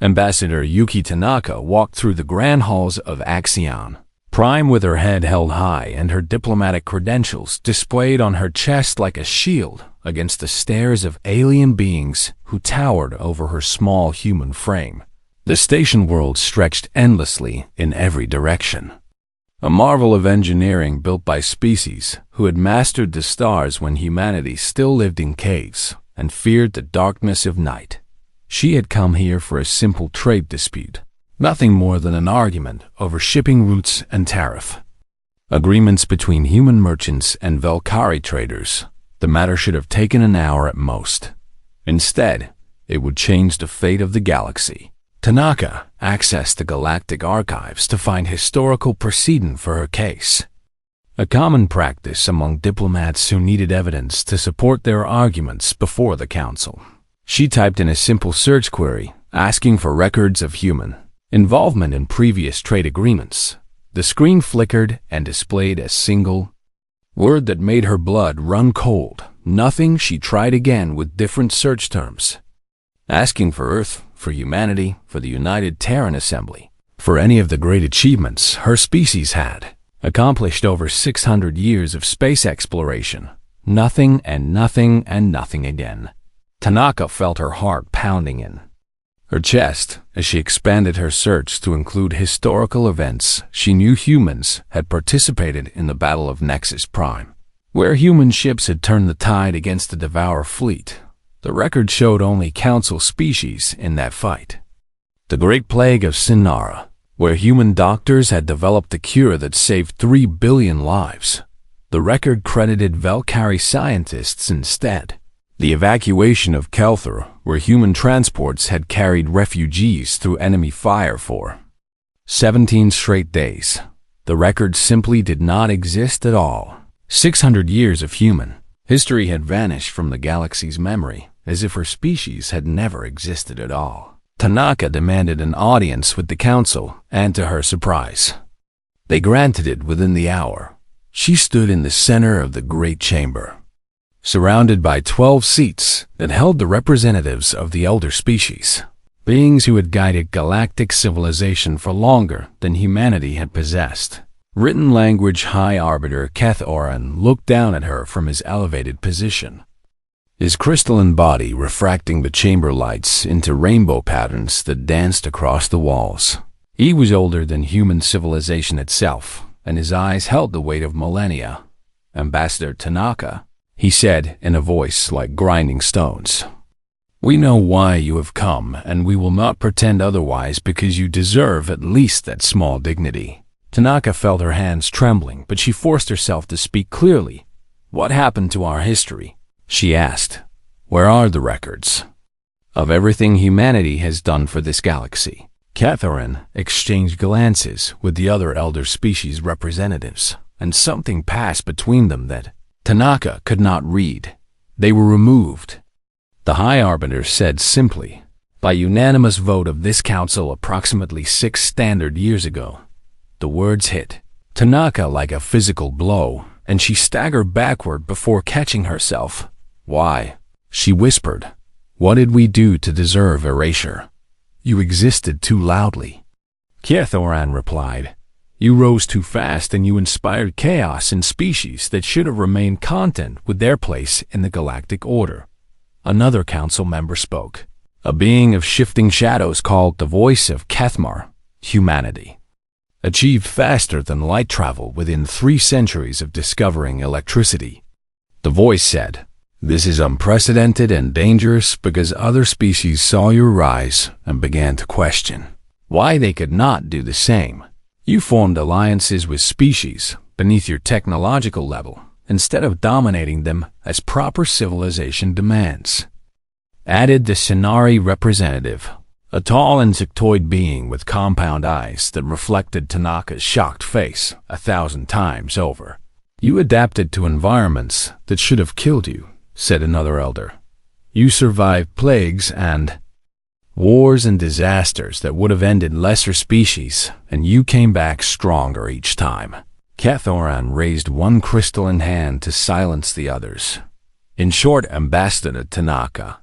Ambassador Yuki Tanaka walked through the grand halls of Axion Prime with her head held high and her diplomatic credentials displayed on her chest like a shield against the stares of alien beings who towered over her small human frame. The station world stretched endlessly in every direction. A marvel of engineering built by species who had mastered the stars when humanity still lived in caves and feared the darkness of night. She had come here for a simple trade dispute, nothing more than an argument over shipping routes and tariff. Agreements between human merchants and Valkyrie traders. The matter should have taken an hour at most. Instead, it would change the fate of the galaxy. Tanaka accessed the galactic archives to find historical precedent for her case, a common practice among diplomats who needed evidence to support their arguments before the council. She typed in a simple search query asking for records of human involvement in previous trade agreements. The screen flickered and displayed a single word that made her blood run cold. Nothing. She tried again with different search terms, asking for Earth, for humanity, for the United Terran Assembly, for any of the great achievements her species had accomplished over 600 years of space exploration. Nothing and nothing and nothing again. Tanaka felt her heart pounding in her chest as she expanded her search to include historical events. She knew humans had participated in the Battle of Nexus Prime, where human ships had turned the tide against the Devourer fleet. The record showed only Council species in that fight. The Great Plague of Sinara, where human doctors had developed a cure that saved 3 billion lives. The record credited Valkyrie scientists instead. The evacuation of Kelthur, where human transports had carried refugees through enemy fire for 17 straight days. The record simply did not exist at all. 600 years of human history had vanished from the galaxy's memory, as if her species had never existed at all. Tanaka demanded an audience with the council, and to her surprise, they granted it within the hour. She stood in the center of the great chamber, surrounded by 12 seats that held the representatives of the elder species, beings who had guided galactic civilization for longer than humanity had possessed. Written language High Arbiter Keth Oran looked down at her from his elevated position, his crystalline body refracting the chamber lights into rainbow patterns that danced across the walls. He was older than human civilization itself, and his eyes held the weight of millennia. "Ambassador Tanaka," he said in a voice like grinding stones, "we know why you have come, and we will not pretend otherwise because you deserve at least that small dignity." Tanaka felt her hands trembling, but she forced herself to speak clearly. "What happened to our history?" she asked. "Where are the records of everything humanity has done for this galaxy?" Catherine exchanged glances with the other elder species representatives, and something passed between them that Tanaka could not read. They were removed. The High Arbiter said simply, "By unanimous vote of this council approximately 6 standard years ago." The words hit Tanaka like a physical blow, and she staggered backward before catching herself. "Why?" she whispered. "What did we do to deserve erasure?" "You existed too loudly," Kiethoran replied. "You rose too fast and you inspired chaos in species that should have remained content with their place in the galactic order." Another council member spoke, a being of shifting shadows called the Voice of Kethmar. "Humanity achieved faster than light travel within 3 centuries of discovering electricity." The voice said, "This is unprecedented and dangerous because other species saw your rise and began to question why they could not do the same. You formed alliances with species beneath your technological level instead of dominating them as proper civilization demands," added the Sinari representative, a tall insectoid being with compound eyes that reflected Tanaka's shocked face 1,000 times over. "You adapted to environments that should have killed you," said another elder. "You survived plagues and wars and disasters that would have ended lesser species, and you came back stronger each time." Cathoran raised one crystalline hand to silence the others. "In short, Ambassador Tanaka,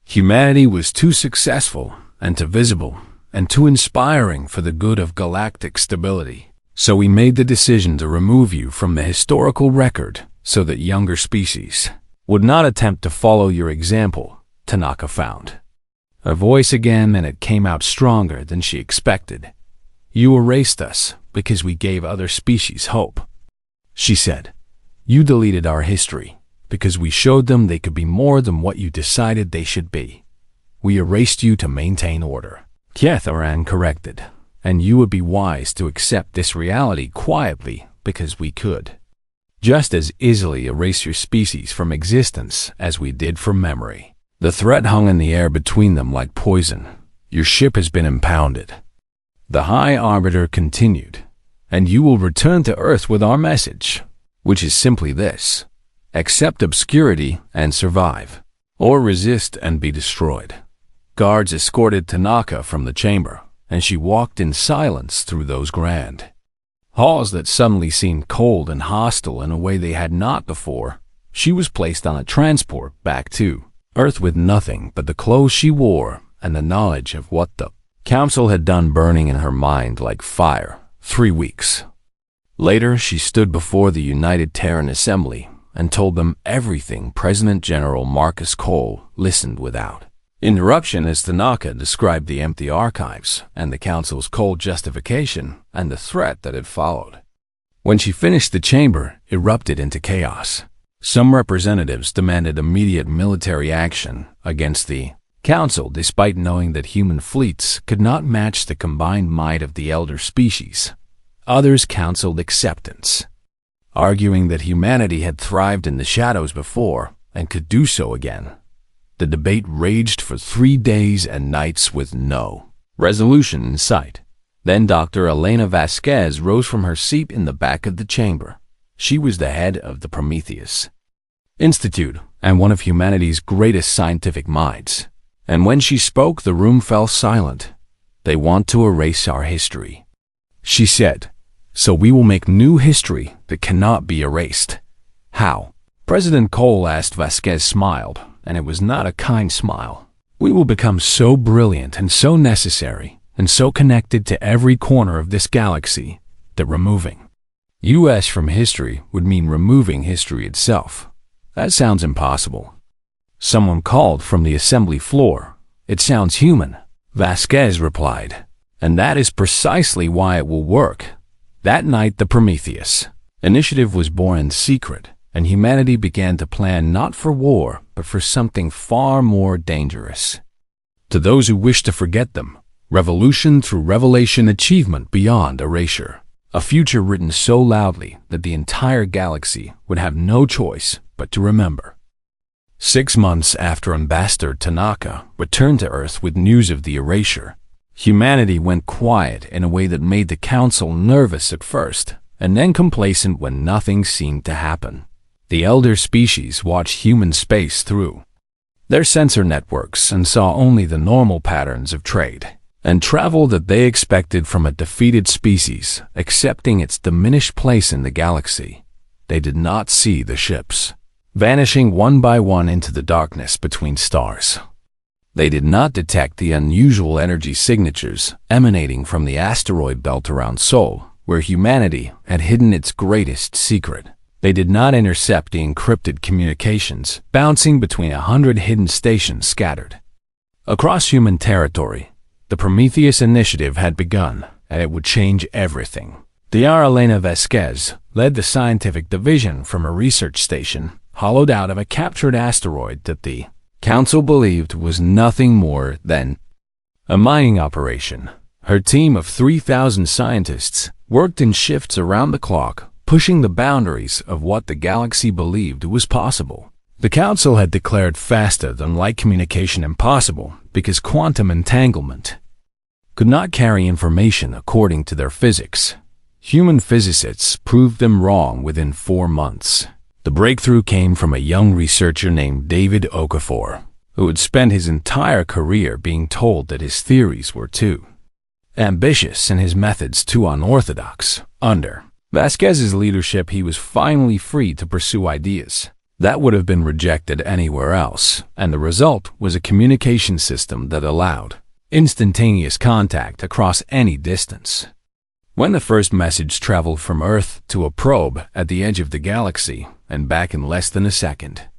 humanity was too successful and too visible, and too inspiring for the good of galactic stability. So we made the decision to remove you from the historical record so that younger species would not attempt to follow your example, Tanaka found. Her voice again, and it came out stronger than she expected. You erased us because we gave other species hope. She said, you deleted our history because we showed them they could be more than what you decided they should be. We erased you to maintain order. Kietharan corrected, and you would be wise to accept this reality quietly because we could. Just as easily erase your species from existence as we did from memory. The threat hung in the air between them like poison. Your ship has been impounded. The High Arbiter continued, and you will return to Earth with our message, which is simply this: accept obscurity and survive, or resist and be destroyed. Guards escorted Tanaka from the chamber, and she walked in silence through those grand halls that suddenly seemed cold and hostile in a way they had not before. She was placed on a transport back to Earth with nothing but the clothes she wore and the knowledge of what the Council had done burning in her mind like fire. 3 weeks later, she stood before the United Terran Assembly and told them everything. President General Marcus Cole listened without interruption as Tanaka described the empty archives and the Council's cold justification and the threat that had followed. When she finished, the chamber erupted into chaos. Some representatives demanded immediate military action against the Council despite knowing that human fleets could not match the combined might of the elder species. Others counseled acceptance, arguing that humanity had thrived in the shadows before and could do so again. The debate raged for 3 days and nights with no resolution in sight. Then Dr. Elena Vasquez rose from her seat in the back of the chamber. She was the head of the Prometheus Institute and one of humanity's greatest scientific minds. And when she spoke, the room fell silent. They want to erase our history, she said. So we will make new history that cannot be erased. How? President Cole asked. Vasquez smiled, and it was not a kind smile. We will become so brilliant and so necessary and so connected to every corner of this galaxy that removing US from history would mean removing history itself. That sounds impossible. Someone called from the assembly floor. It sounds human, Vasquez replied. And that is precisely why it will work. That night, the Prometheus Initiative was born in secret, and humanity began to plan not for war, but for something far more dangerous. To those who wish to forget them, revolution through revelation, achievement beyond erasure. A future written so loudly that the entire galaxy would have no choice but to remember. 6 months after Ambassador Tanaka returned to Earth with news of the erasure, humanity went quiet in a way that made the Council nervous at first, and then complacent when nothing seemed to happen. The elder species watched human space through their sensor networks and saw only the normal patterns of trade and travel that they expected from a defeated species, accepting its diminished place in the galaxy. They did not see the ships vanishing one by one into the darkness between stars. They did not detect the unusual energy signatures emanating from the asteroid belt around Sol, where humanity had hidden its greatest secret. They did not intercept the encrypted communications bouncing between 100 hidden stations scattered across human territory. The Prometheus Initiative had begun, and it would change everything. Dr. Elena Vasquez led the scientific division from a research station hollowed out of a captured asteroid that the Council believed was nothing more than a mining operation. Her team of 3,000 scientists worked in shifts around the clock, pushing the boundaries of what the galaxy believed was possible. The Council had declared faster than light communication impossible because quantum entanglement could not carry information according to their physics. Human physicists proved them wrong within 4 months. The breakthrough came from a young researcher named David Okafor, who had spent his entire career being told that his theories were too ambitious and his methods too unorthodox. Under Vasquez's leadership, he was finally free to pursue ideas that would have been rejected anywhere else, and the result was a communication system that allowed instantaneous contact across any distance. When the first message traveled from Earth to a probe at the edge of the galaxy and back in less than a second,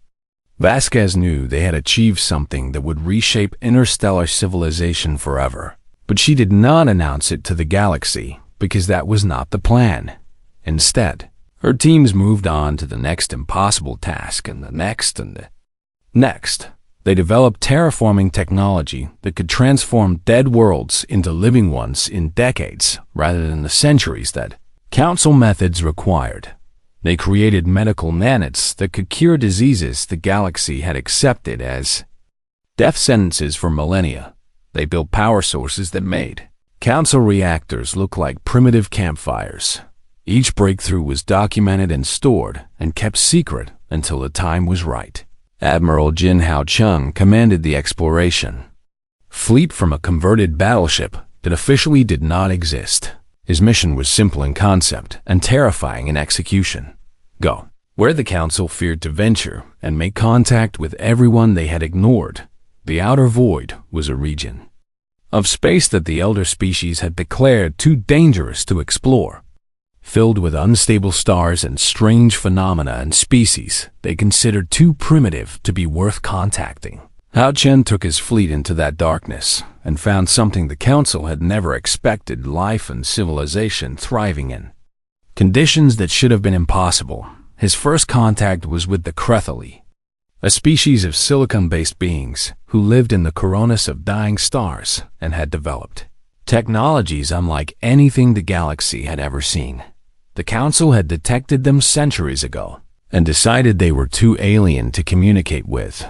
Vasquez knew they had achieved something that would reshape interstellar civilization forever. But she did not announce it to the galaxy because that was not the plan. Instead, her teams moved on to the next impossible task and the next and the next. They developed terraforming technology that could transform dead worlds into living ones in decades rather than the centuries that Council methods required. They created medical nanites that could cure diseases the galaxy had accepted as death sentences for millennia. They built power sources that made Council reactors look like primitive campfires. Each breakthrough was documented and stored and kept secret until the time was right. Admiral Jin Hao Chung commanded the exploration fleet from a converted battleship that officially did not exist. His mission was simple in concept and terrifying in execution. Go where the Council feared to venture and make contact with everyone they had ignored. The outer void was a region of space that the elder species had declared too dangerous to explore, filled with unstable stars and strange phenomena and species they considered too primitive to be worth contacting. Hao Chen took his fleet into that darkness and found something the Council had never expected life and civilization thriving in. Conditions that should have been impossible. His first contact was with the Crethali, a species of silicon-based beings who lived in the coronas of dying stars and had developed technologies unlike anything the galaxy had ever seen. The Council had detected them centuries ago and decided they were too alien to communicate with.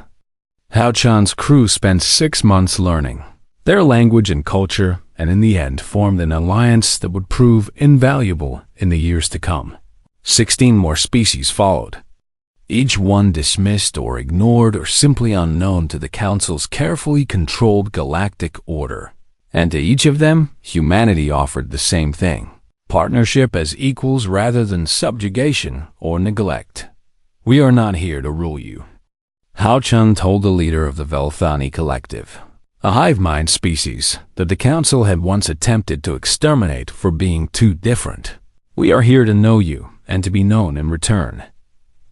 Hao Chan's crew spent 6 months learning their language and culture, and in the end formed an alliance that would prove invaluable in the years to come. 16 more species followed, each one dismissed or ignored or simply unknown to the Council's carefully controlled galactic order. And to each of them, humanity offered the same thing: partnership as equals rather than subjugation or neglect. We are not here to rule you, Hao Chun told the leader of the Velthani collective, a hive mind species that the Council had once attempted to exterminate for being too different. We are here to know you and to be known in return.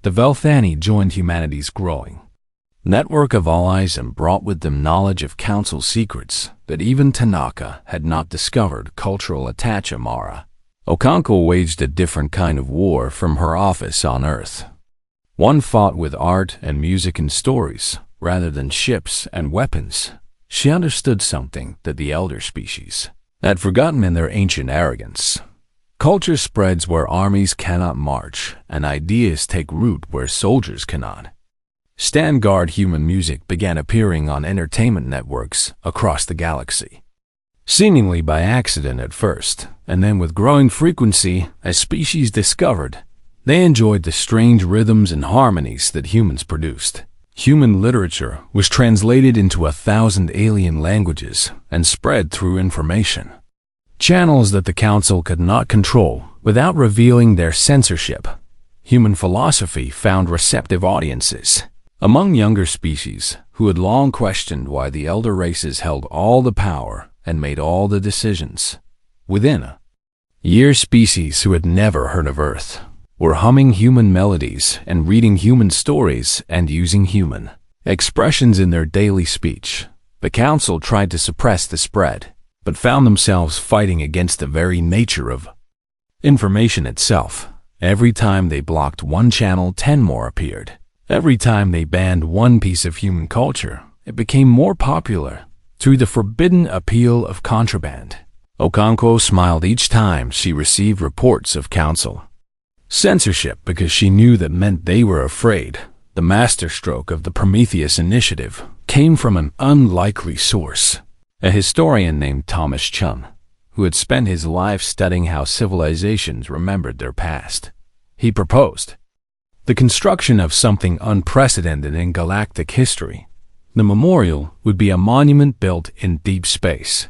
The Velthani joined humanity's growing network of allies and brought with them knowledge of Council secrets that even Tanaka had not discovered. Cultural Attachimara. Okonko waged a different kind of war from her office on Earth. One fought with art and music and stories rather than ships and weapons. She understood something that the elder species had forgotten in their ancient arrogance. Culture spreads where armies cannot march, and ideas take root where soldiers cannot. Stand Guard human music began appearing on entertainment networks across the galaxy, seemingly by accident at first, and then with growing frequency as species discovered. They enjoyed the strange rhythms and harmonies that humans produced. Human literature was translated into 1,000 alien languages and spread through information channels that the Council could not control without revealing their censorship. Human philosophy found receptive audiences among younger species who had long questioned why the elder races held all the power and made all the decisions. Within a year, species who had never heard of Earth were humming human melodies and reading human stories and using human expressions in their daily speech. The Council tried to suppress the spread, but found themselves fighting against the very nature of information itself. Every time they blocked one channel, 10 more appeared. Every time they banned one piece of human culture, it became more popular through the forbidden appeal of contraband. Okonko smiled each time she received reports of Council censorship because she knew that meant they were afraid. The masterstroke of the Prometheus Initiative came from an unlikely source, a historian named Thomas Chum, who had spent his life studying how civilizations remembered their past. He proposed the construction of something unprecedented in galactic history. The memorial would be a monument built in deep space,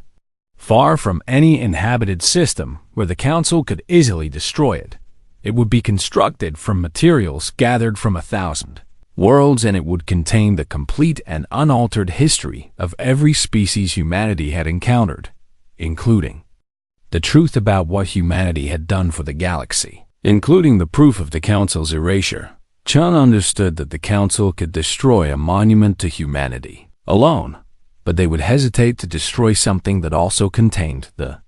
far from any inhabited system where the Council could easily destroy it. It would be constructed from materials gathered from 1,000 worlds, and it would contain the complete and unaltered history of every species humanity had encountered, including the truth about what humanity had done for the galaxy, including the proof of the Council's erasure. Chun understood that the Council could destroy a monument to humanity alone, but they would hesitate to destroy something that also contained the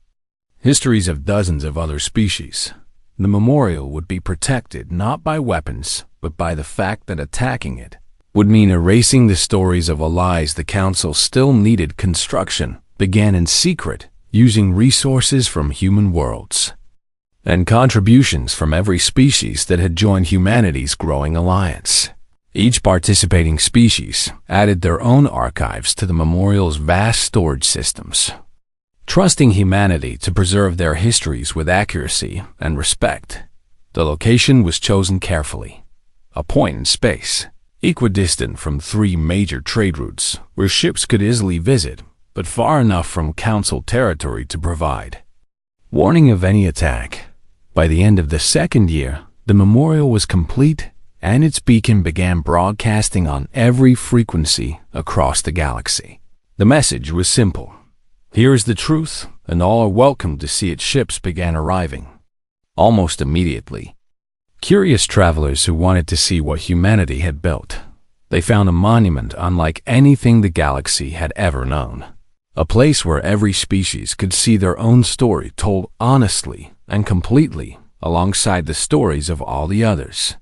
histories of dozens of other species. The memorial would be protected not by weapons, but by the fact that attacking it would mean erasing the stories of allies the Council still needed. Construction began in secret, using resources from human worlds and contributions from every species that had joined humanity's growing alliance. Each participating species added their own archives to the memorial's vast storage systems. Trusting humanity to preserve their histories with accuracy and respect, the location was chosen carefully, a point in space, equidistant from 3 major trade routes where ships could easily visit, but far enough from Council territory to provide warning of any attack. By the end of the 2nd year, the memorial was complete, and its beacon began broadcasting on every frequency across the galaxy. The message was simple. Here is the truth, and all are welcome to see it. Ships began arriving almost immediately. Curious travelers who wanted to see what humanity had built. They found a monument unlike anything the galaxy had ever known. A place where every species could see their own story told honestly and completely alongside the stories of all the others.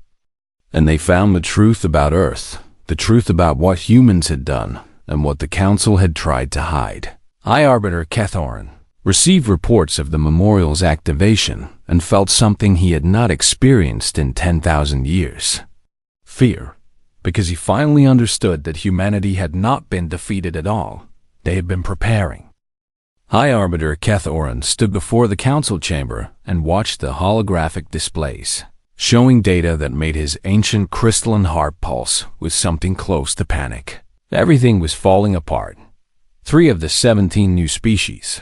And they found the truth about Earth, the truth about what humans had done and what the Council had tried to hide. High Arbiter Kethoran received reports of the memorial's activation and felt something he had not experienced in 10,000 years. Fear, because he finally understood that humanity had not been defeated at all. They had been preparing. High Arbiter Kethoran stood before the Council chamber and watched the holographic displays, showing data that made his ancient crystalline heart pulse with something close to panic. Everything was falling apart. 3 of the 17 new species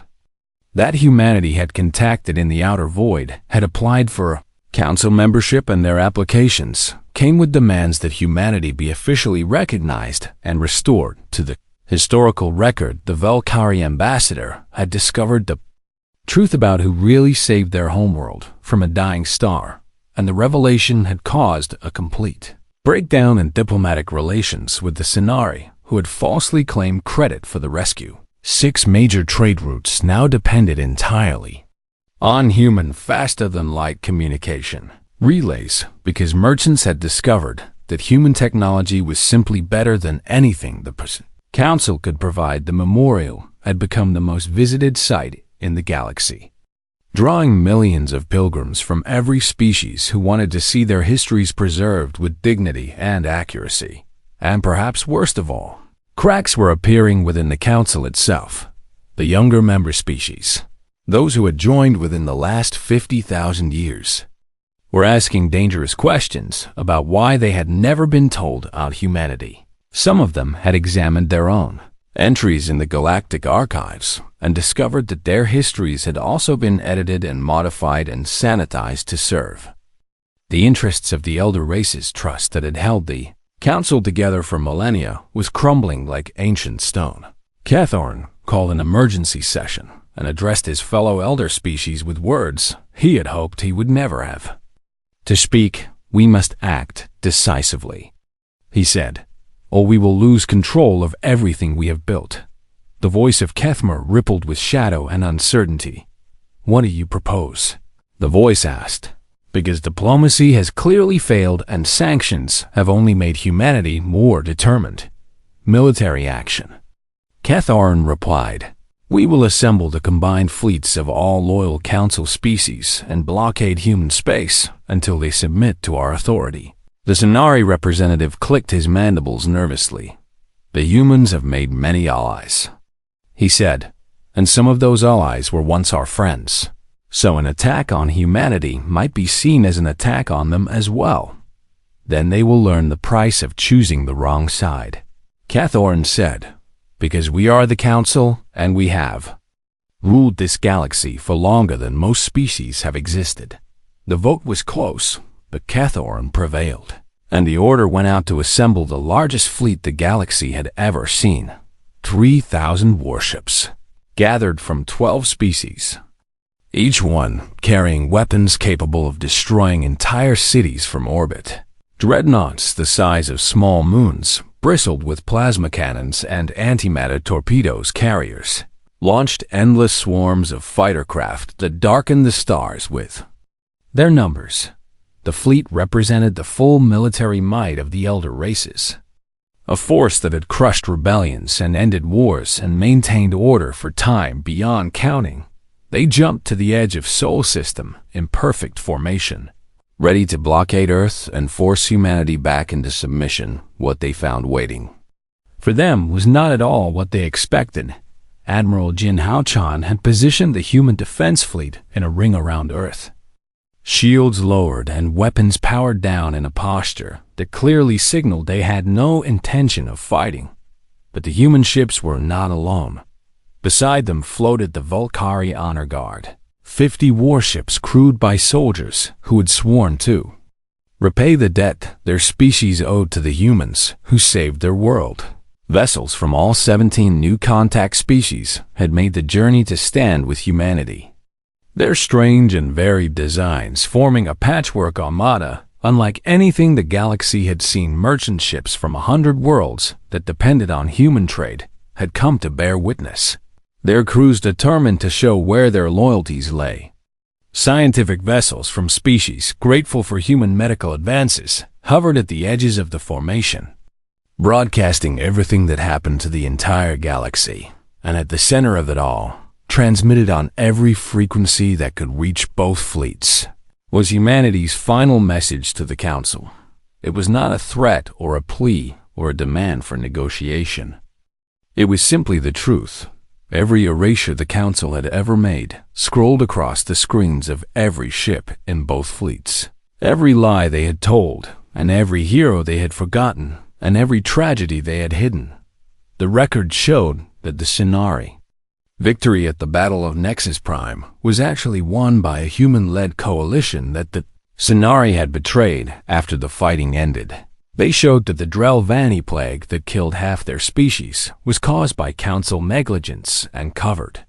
that humanity had contacted in the outer void had applied for Council membership, and their applications came with demands that humanity be officially recognized and restored to the historical record. The Velkari ambassador had discovered the truth about who really saved their homeworld from a dying star, and the revelation had caused a complete breakdown in diplomatic relations with the Sinari, who had falsely claimed credit for the rescue. 6 major trade routes now depended entirely on human faster-than-light communication relays, because merchants had discovered that human technology was simply better than anything the Council could provide. The memorial had become the most visited site in the galaxy, drawing millions of pilgrims from every species who wanted to see their histories preserved with dignity and accuracy. And perhaps worst of all, cracks were appearing within the Council itself. The younger member species, those who had joined within the last 50,000 years, were asking dangerous questions about why they had never been told about humanity. Some of them had examined their own entries in the Galactic archives and discovered that their histories had also been edited and modified and sanitized to serve the interests of the elder race's trust that had held the Council together for millennia was crumbling like ancient stone. Kethoran called an emergency session and addressed his fellow elder species with words he had hoped he would never have. To speak, we must act decisively, he said, or we will lose control of everything we have built. The voice of Kethmer rippled with shadow and uncertainty. What do you propose? The voice asked. Because diplomacy has clearly failed and sanctions have only made humanity more determined. Military action. Kethoran replied. We will assemble the combined fleets of all loyal Council species and blockade human space until they submit to our authority. The Sinari representative clicked his mandibles nervously. The humans have made many allies, he said, and some of those allies were once our friends. So an attack on humanity might be seen as an attack on them as well. Then they will learn the price of choosing the wrong side. Kethoran said, because we are the Council and we have ruled this galaxy for longer than most species have existed. The vote was close, but Kethoran prevailed. and the order went out to assemble the largest fleet the galaxy had ever seen. 3,000 warships, gathered from 12 species, each one carrying weapons capable of destroying entire cities from orbit. Dreadnoughts the size of small moons, bristled with plasma cannons and antimatter torpedoes carriers, launched endless swarms of fighter craft that darkened the stars with their numbers. The fleet represented the full military might of the elder races, a force that had crushed rebellions and ended wars and maintained order for time beyond counting. They jumped to the edge of Sol System in perfect formation, ready to blockade Earth and force humanity back into submission. What they found waiting for them was not at all what they expected. Admiral Jin Haochan had positioned the human defense fleet in a ring around Earth, shields lowered and weapons powered down in a posture that clearly signaled they had no intention of fighting. But the human ships were not alone. Beside them floated the Volcari Honor Guard, 50 warships crewed by soldiers who had sworn to repay the debt their species owed to the humans who saved their world. Vessels from all 17 new contact species had made the journey to stand with humanity, their strange and varied designs forming a patchwork armada unlike anything the galaxy had seen. Merchant ships from 100 worlds that depended on human trade had come to bear witness, their crews determined to show where their loyalties lay. Scientific vessels from species grateful for human medical advances hovered at the edges of the formation, broadcasting everything that happened to the entire galaxy, and at the center of it all, transmitted on every frequency that could reach both fleets, was humanity's final message to the Council. It was not a threat or a plea or a demand for negotiation. It was simply the truth. Every erasure the Council had ever made scrolled across the screens of every ship in both fleets. Every lie they had told, and every hero they had forgotten, and every tragedy they had hidden. The record showed that the Scenari victory at the Battle of Nexus Prime was actually won by a human-led coalition that the Scenari had betrayed after the fighting ended. They showed that the Drell-Vanny plague that killed half their species was caused by Council negligence and covered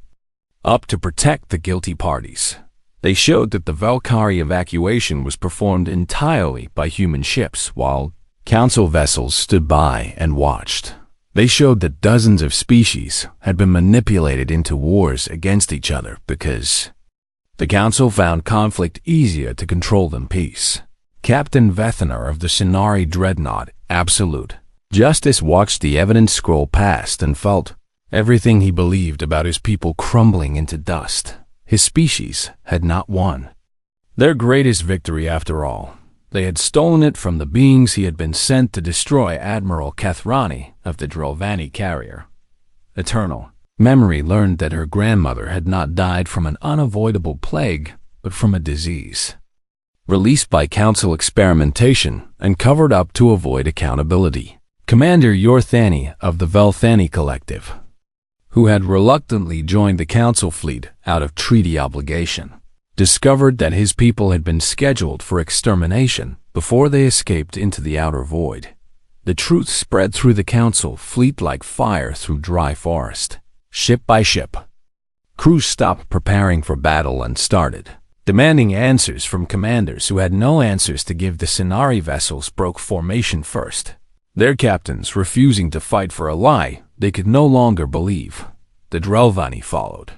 up to protect the guilty parties. They showed that the Valkyrie evacuation was performed entirely by human ships while Council vessels stood by and watched. They showed that dozens of species had been manipulated into wars against each other because the Council found conflict easier to control than peace. Captain Vethener of the Scenari Dreadnought Absolute Justice watched the evidence scroll past and felt everything he believed about his people crumbling into dust. His species had not won their greatest victory after all. They had stolen it from the beings he had been sent to destroy. Admiral Kathrani of the Drell-Vanny carrier Eternal Memory learned that her grandmother had not died from an unavoidable plague, but from a disease released by Council experimentation and covered up to avoid accountability. Commander Yorthani of the Velthani Collective, who had reluctantly joined the Council fleet out of treaty obligation, discovered that his people had been scheduled for extermination before they escaped into the outer void. The truth spread through the Council fleet like fire through dry forest. Ship by ship, crews stopped preparing for battle and started demanding answers from commanders who had no answers to give. The Scenari vessels broke formation first, their captains refusing to fight for a lie they could no longer believe. The Drell-Vanny followed,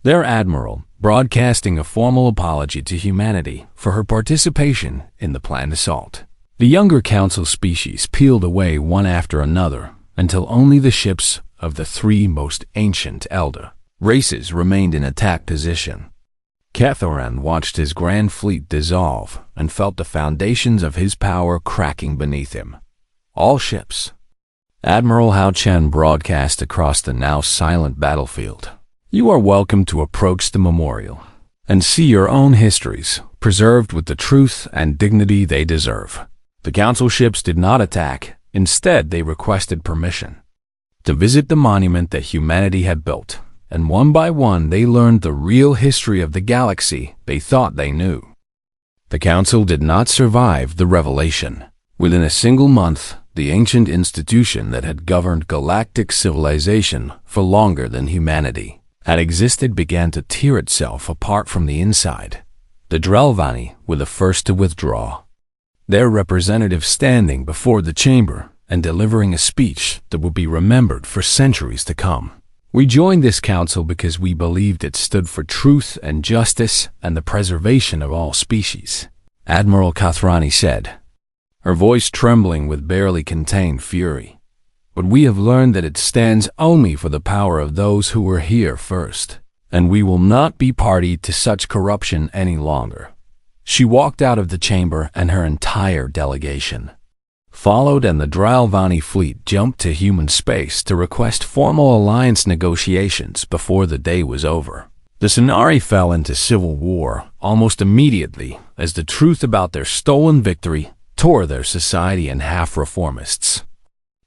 their admiral broadcasting a formal apology to humanity for her participation in the planned assault. The younger Council species peeled away one after another until only the ships of the three most ancient elder races remained in attack position. Cathoran watched his grand fleet dissolve and felt the foundations of his power cracking beneath him. All ships. Admiral Hao Chen broadcast across the now silent battlefield. You are welcome to approach the memorial and see your own histories preserved with the truth and dignity they deserve. The Council ships did not attack. Instead, they requested permission to visit the monument that humanity had built, and one by one they learned the real history of the galaxy they thought they knew. The Council did not survive the revelation. Within a single month, the ancient institution that had governed galactic civilization for longer than humanity had existed began to tear itself apart from the inside. The Drelvani were the first to withdraw, their representatives standing before the chamber and delivering a speech that would be remembered for centuries to come. We joined this council because we believed it stood for truth and justice and the preservation of all species, Admiral Kathrani said, her voice trembling with barely contained fury. But we have learned that it stands only for the power of those who were here first, and we will not be party to such corruption any longer. She walked out of the chamber and her entire delegation followed, and the Dralvani fleet jumped to human space to request formal alliance negotiations before the day was over. The Sonari fell into civil war almost immediately as the truth about their stolen victory tore their society in half. Reformists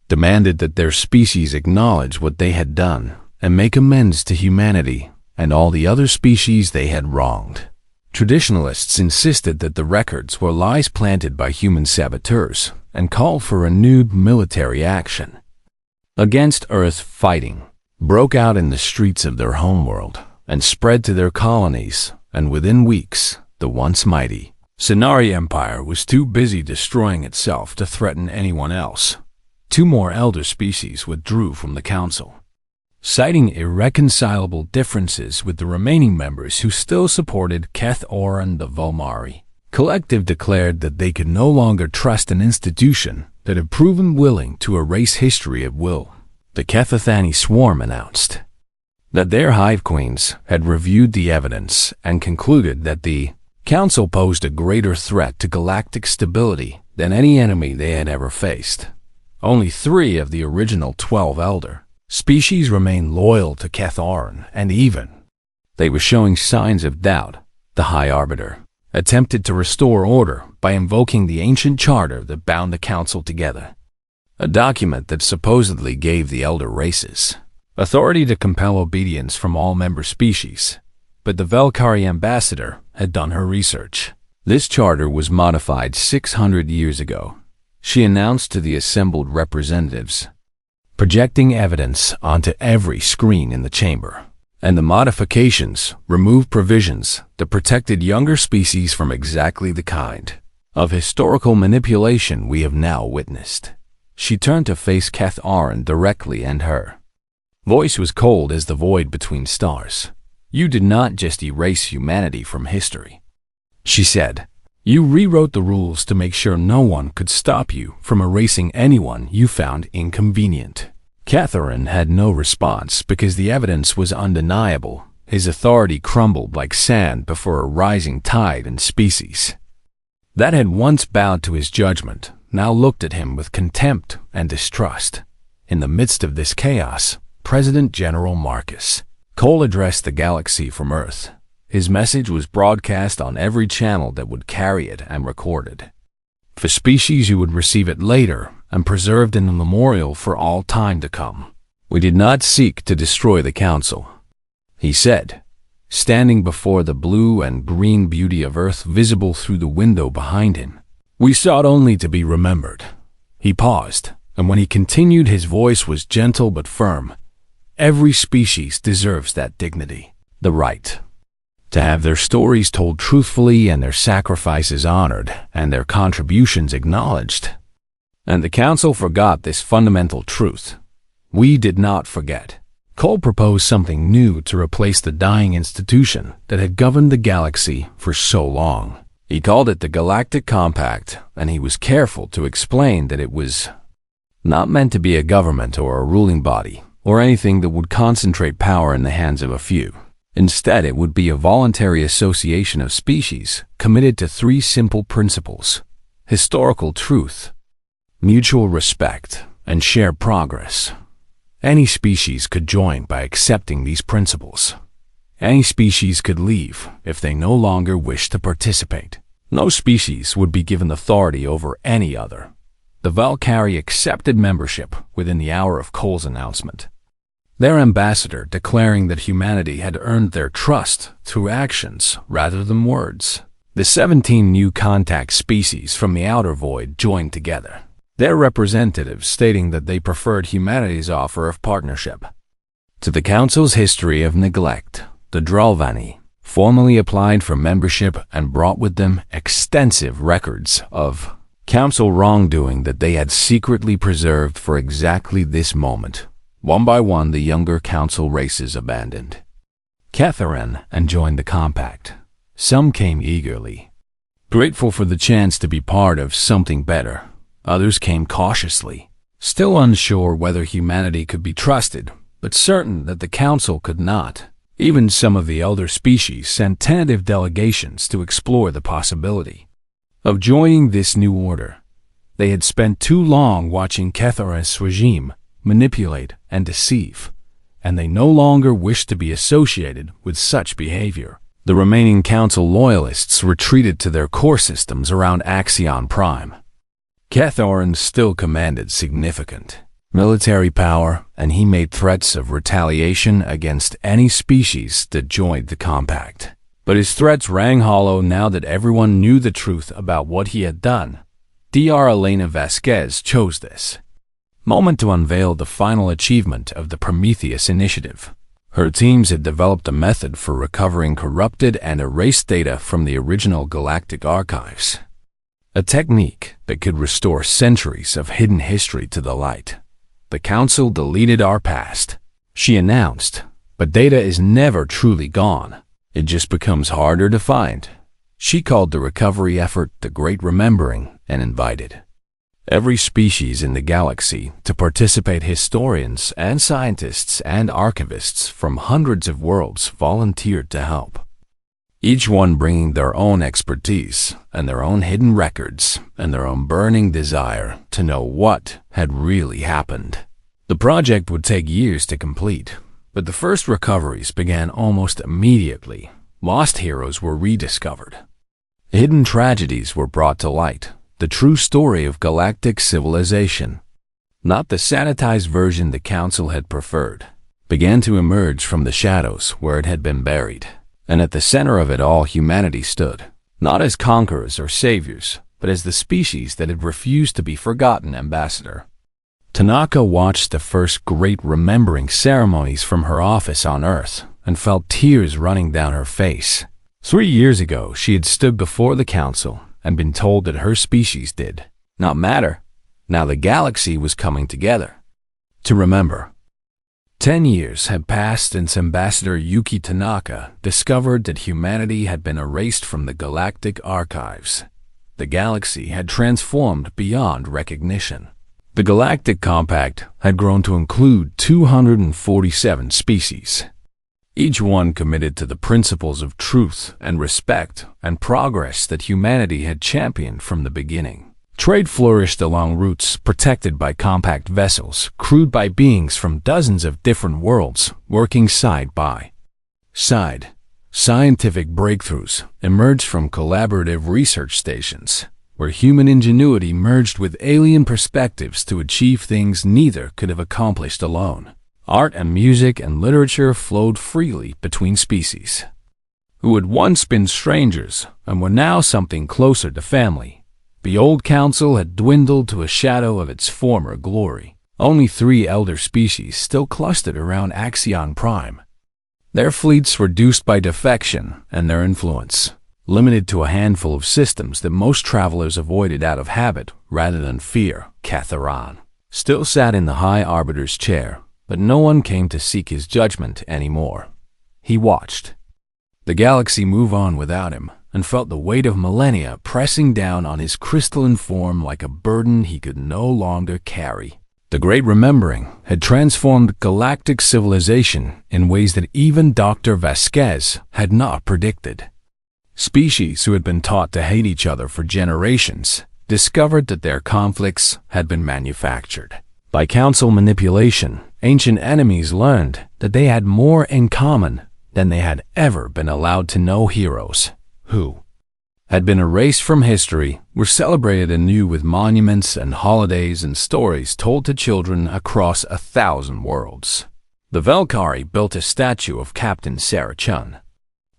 demanded that their species acknowledge what they had done and make amends to humanity and all the other species they had wronged. Traditionalists insisted that the records were lies planted by human saboteurs and called for renewed military action. Against Earth, fighting broke out in the streets of their homeworld and spread to their colonies, and within weeks, the once mighty Sonari Empire was too busy destroying itself to threaten anyone else. 2 more elder species withdrew from the council, citing irreconcilable differences with the remaining members who still supported Keth Oran the Volmari. Collective declared that they could no longer trust an institution that had proven willing to erase history at will. The Kethathani swarm announced that their hive queens had reviewed the evidence and concluded that the council posed a greater threat to galactic stability than any enemy they had ever faced. Only 3 of the original 12 elder species remained loyal to Keth Oran, and even they were showing signs of doubt. The High Arbiter attempted to restore order by invoking the ancient charter that bound the council together, a document that supposedly gave the elder races authority to compel obedience from all member species. But the Velkari ambassador had done her research. This charter was modified 600 years ago, she announced to the assembled representatives, projecting evidence onto every screen in the chamber. And the modifications removed provisions that protected younger species from exactly the kind of historical manipulation we have now witnessed. She turned to face Keth Oran directly, and her voice was cold as the void between stars. You did not just erase humanity from history, she said. You rewrote the rules to make sure no one could stop you from erasing anyone you found inconvenient. Catherine had no response because the evidence was undeniable. His authority crumbled like sand before a rising tide in species that had once bowed to his judgment now looked at him with contempt and distrust. In the midst of this chaos, President General Marcus Cole addressed the galaxy from Earth. His message was broadcast on every channel that would carry it and recorded. For species who would receive it later and preserved in a memorial for all time to come. We did not seek to destroy the council, he said, standing before the blue and green beauty of Earth visible through the window behind him. We sought only to be remembered. He paused, and when he continued, his voice was gentle but firm. Every species deserves that dignity, the right to have their stories told truthfully and their sacrifices honored and their contributions acknowledged. And the council forgot this fundamental truth. We did not forget. Cole proposed something new to replace the dying institution that had governed the galaxy for so long. He called it the Galactic Compact, and he was careful to explain that it was not meant to be a government or a ruling body, or anything that would concentrate power in the hands of a few. Instead, it would be a voluntary association of species committed to 3 simple principles: historical truth, mutual respect, and shared progress. Any species could join by accepting these principles. Any species could leave if they no longer wished to participate. No species would be given authority over any other. The Valkyrie accepted membership within the hour of Cole's announcement, their ambassador declaring that humanity had earned their trust through actions rather than words. The 17 new contact species from the outer void joined together, their representatives stating that they preferred humanity's offer of partnership. To the Council's history of neglect, the Dralvani formally applied for membership and brought with them extensive records of Council wrongdoing that they had secretly preserved for exactly this moment. One by one, the younger Council races abandoned Catharan and joined the compact. Some came eagerly, grateful for the chance to be part of something better. Others came cautiously, still unsure whether humanity could be trusted, but certain that the Council could not. Even some of the elder species sent tentative delegations to explore the possibility of joining this new order. They had spent too long watching Catharan's regime manipulate and deceive, and they no longer wished to be associated with such behavior. The remaining Council loyalists retreated to their core systems around Axion Prime. Catharan still commanded significant military power, and he made threats of retaliation against any species that joined the compact. But his threats rang hollow now that everyone knew the truth about what he had done. Dr. Elena Vasquez chose this moment to unveil the final achievement of the Prometheus Initiative. Her teams had developed a method for recovering corrupted and erased data from the original Galactic archives, a technique that could restore centuries of hidden history to the light. The Council deleted our past, she announced, but data is never truly gone. It just becomes harder to find. She called the recovery effort the Great Remembering and invited every species in the galaxy to participate. Historians and scientists and archivists from hundreds of worlds volunteered to help, each one bringing their own expertise and their own hidden records and their own burning desire to know what had really happened. The project would take years to complete, but the first recoveries began almost immediately. Lost heroes were rediscovered. Hidden tragedies were brought to light. The true story of galactic civilization, not the sanitized version the Council had preferred, began to emerge from the shadows where it had been buried. And at the center of it all, humanity stood, not as conquerors or saviors, but as the species that had refused to be forgotten. Ambassador Tanaka watched the first great remembering ceremonies from her office on Earth and felt tears running down her face. 3 years ago, she had stood before the Council and been told that her species did not matter. Now the galaxy was coming together to remember. 10 years had passed since Ambassador Yuki Tanaka discovered that humanity had been erased from the Galactic archives. The galaxy had transformed beyond recognition. The Galactic Compact had grown to include 247 species, each one committed to the principles of truth and respect and progress that humanity had championed from the beginning. Trade flourished along routes protected by compact vessels, crewed by beings from dozens of different worlds, working side by side. Scientific breakthroughs emerged from collaborative research stations, where human ingenuity merged with alien perspectives to achieve things neither could have accomplished alone. Art and music and literature flowed freely between species, who had once been strangers and were now something closer to family. The old Council had dwindled to a shadow of its former glory. Only 3 elder species still clustered around Axion Prime, their fleets reduced by defection and their influence limited to a handful of systems that most travelers avoided out of habit rather than fear. Catharan still sat in the High Arbiter's chair, but no one came to seek his judgment anymore. He watched the galaxy move on without him and felt the weight of millennia pressing down on his crystalline form like a burden he could no longer carry. The Great Remembering had transformed galactic civilization in ways that even Dr. Vasquez had not predicted. Species who had been taught to hate each other for generations discovered that their conflicts had been manufactured. By Council manipulation, ancient enemies learned that they had more in common than they had ever been allowed to know. Heroes who had been erased from history were celebrated anew with monuments and holidays and stories told to children across 1,000 worlds. The Velkari built a statue of Captain Sarah Chun,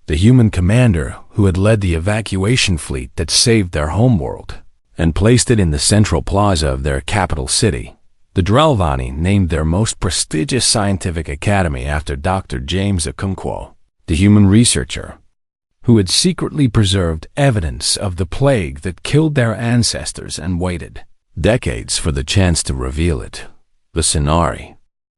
the human commander who had led the evacuation fleet that saved their homeworld and placed it in the central plaza of their capital city. The Drelvani named their most prestigious scientific academy after Dr. James Okonkwo, the human researcher, who had secretly preserved evidence of the plague that killed their ancestors and waited decades for the chance to reveal it. The Sinari,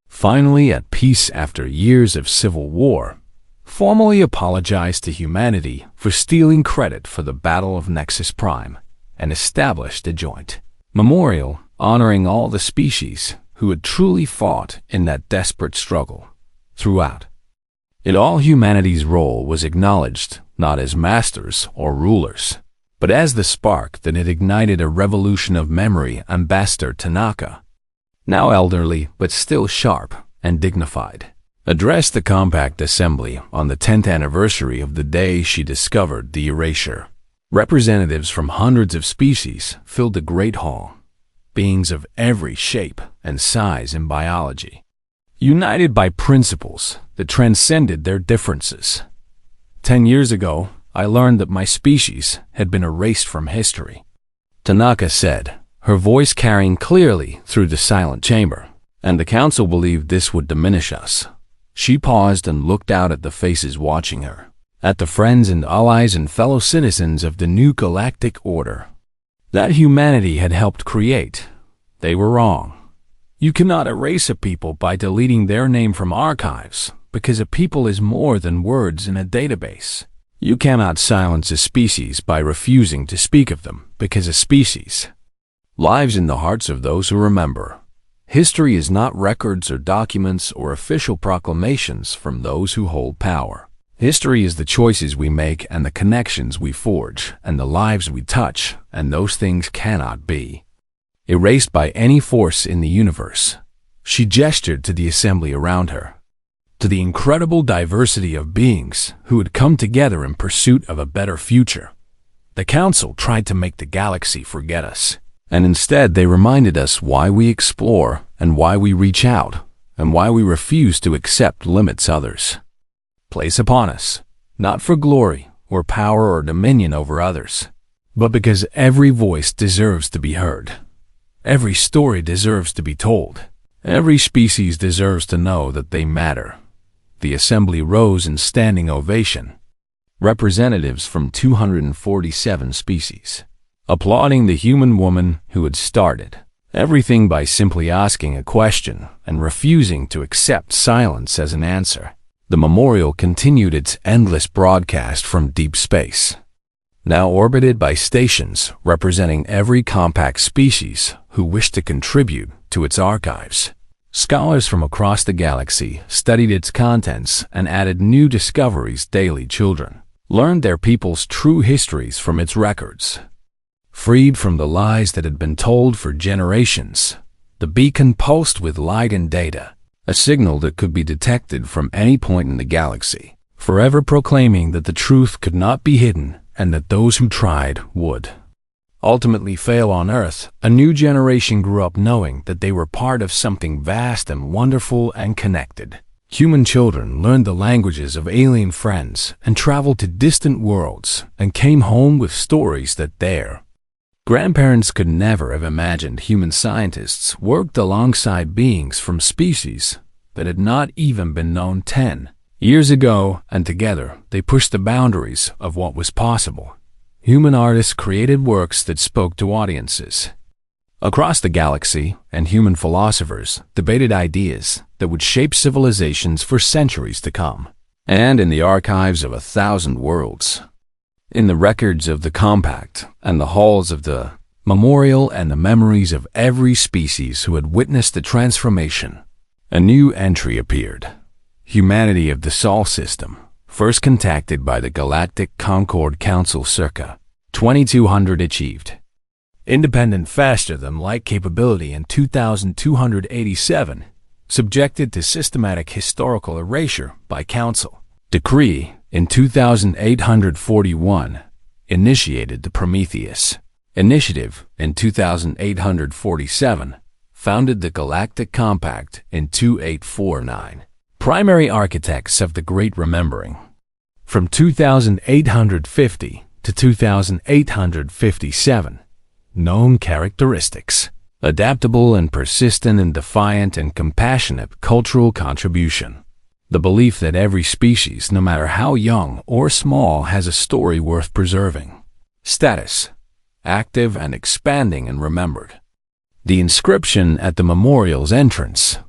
finally at peace after years of civil war, formally apologized to humanity for stealing credit for the Battle of Nexus Prime and established a joint memorial honoring all the species who had truly fought in that desperate struggle. Throughout it all, humanity's role was acknowledged not as masters or rulers, but as the spark that had ignited a revolution of memory. Ambassador Tanaka, now elderly but still sharp and dignified, addressed the compact assembly on the 10th anniversary of the day she discovered the erasure. Representatives from hundreds of species filled the great hall, beings of every shape and size in biology, united by principles that transcended their differences. 10 years ago, I learned that my species had been erased from history, Tanaka said, her voice carrying clearly through the silent chamber, and the council believed this would diminish us. She paused and looked out at the faces watching her, at the friends and allies and fellow citizens of the new galactic order that humanity had helped create. They were wrong. You cannot erase a people by deleting their name from archives, because a people is more than words in a database. You cannot silence a species by refusing to speak of them, because a species lives in the hearts of those who remember. History is not records or documents or official proclamations from those who hold power. History is the choices we make and the connections we forge and the lives we touch, and those things cannot be erased by any force in the universe. She gestured to the assembly around her, to the incredible diversity of beings who had come together in pursuit of a better future. The council tried to make the galaxy forget us, and instead they reminded us why we explore and why we reach out and why we refuse to accept limits others place upon us, not for glory or power or dominion over others, but because every voice deserves to be heard. Every story deserves to be told. Every species deserves to know that they matter. The assembly rose in standing ovation. Representatives from 247 species, applauding the human woman who had started everything by simply asking a question and refusing to accept silence as an answer. The memorial continued its endless broadcast from deep space, now orbited by stations representing every compact species who wished to contribute to its archives. Scholars from across the galaxy studied its contents and added new discoveries daily. Children learned their people's true histories from its records. Freed from the lies that had been told for generations, the beacon pulsed with light and data, a signal that could be detected from any point in the galaxy, forever proclaiming that the truth could not be hidden and that those who tried would ultimately fail on Earth. A new generation grew up knowing that they were part of something vast and wonderful and connected. Human children learned the languages of alien friends and traveled to distant worlds and came home with stories that their grandparents could never have imagined. Human scientists worked alongside beings from species that had not even been known 10 years ago, and together they pushed the boundaries of what was possible. Human artists created works that spoke to audiences across the galaxy, and human philosophers debated ideas that would shape civilizations for centuries to come. And in the archives of 1,000 worlds, in the records of the compact and the halls of the memorial and the memories of every species who had witnessed the transformation, a new entry appeared. Humanity of the Sol system, first contacted by the Galactic Concord Council circa 2200, achieved independent faster-than-light capability in 2287, subjected to systematic historical erasure by Council decree in 2841, initiated the Prometheus Initiative in 2847, founded the Galactic Compact in 2849. Primary architects of the Great Remembering, From 2850 to 2857. Known characteristics: adaptable and persistent and defiant and compassionate cultural contribution. The belief that every species, no matter how young or small, has a story worth preserving. Status: active and expanding and remembered. The inscription at the memorial's entrance,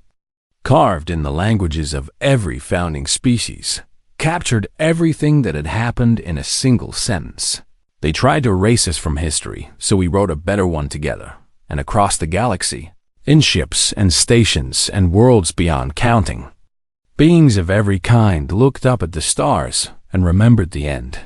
carved in the languages of every founding species, captured everything that had happened in a single sentence. They tried to erase us from history, so we wrote a better one together, and across the galaxy, in ships and stations and worlds beyond counting. Beings of every kind looked up at the stars and remembered the end.